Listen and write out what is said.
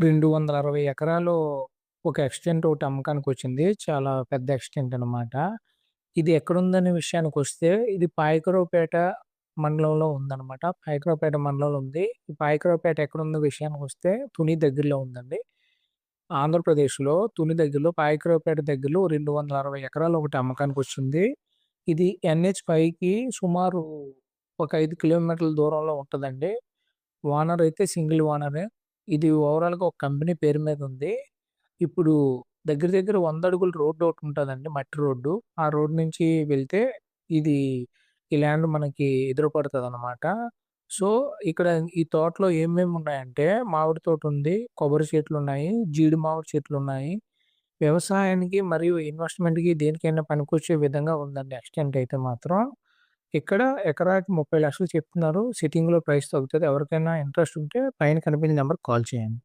260 ఎకరాలు ఒక ఎక్స్‌టెంట్ ఒకటి అమ్మకానికొచ్చింది. చాలా పెద్ద ఎక్స్‌టెంట్ అనమాట. ఇది ఎక్కడుందనే విషయానికొస్తే ఇది పాయకరావుపేట మండలంలో ఉందనమాట. పాయకరావుపేట మండలంలో ఉంది. ఈ పాయకరావుపేట ఎక్కడుందో విషయానికొస్తే తుని దగ్గరలో ఉందండి. ఆంధ్రప్రదేశ్‌లో తుని దగ్గరలో పాయకరావుపేట దగ్గరలో 260 ఎకరాలు ఒకటి అమ్మకానికొచ్చింది. ఇది NH5కి సుమారు ఒక 5 కిలోమీటర్ల దూరంలో ఉంటదండి. ఓనర్ అయితే సింగిల్ ఓనరే. ఇది ఓవరాల్‌గా ఒక కంపెనీ పేరు మీద ఉంది. ఇప్పుడు దగ్గర దగ్గర 100 అడుగుల రోడ్డు ఒకటుంటదండి. మట్టి రోడ్డు. ఆ రోడ్ నుంచి వెళ్తే ఇది ఈ ల్యాండ్ మనకి ఎదురు పడతదనమాట. సో, ఇక్కడ ఈ తోటలో ఏమేమి ఉన్నాయంటే మామిడి తోటుంది, కొబ్బరి చెట్లున్నాయి, జీడి మామిడి చెట్లున్నాయి. వ్యవసాయానికి మరియు ఇన్వెస్ట్‌మెంట్‌కి దేనికైనా పనికొచ్చే విధంగా ఉందండి ఎక్స్‌టెంట్ అయితే మాత్రం. ఇక్కడ ఎకరాకి 30,00,000 చెప్తున్నారు. సిట్టింగ్‌లో ప్రైస్ తగ్గుతది. ఎవరికైనా ఇంట్రెస్ట్ ఉంటే పైన కనిపించిన నంబర్‌కి కాల్ చేయండి.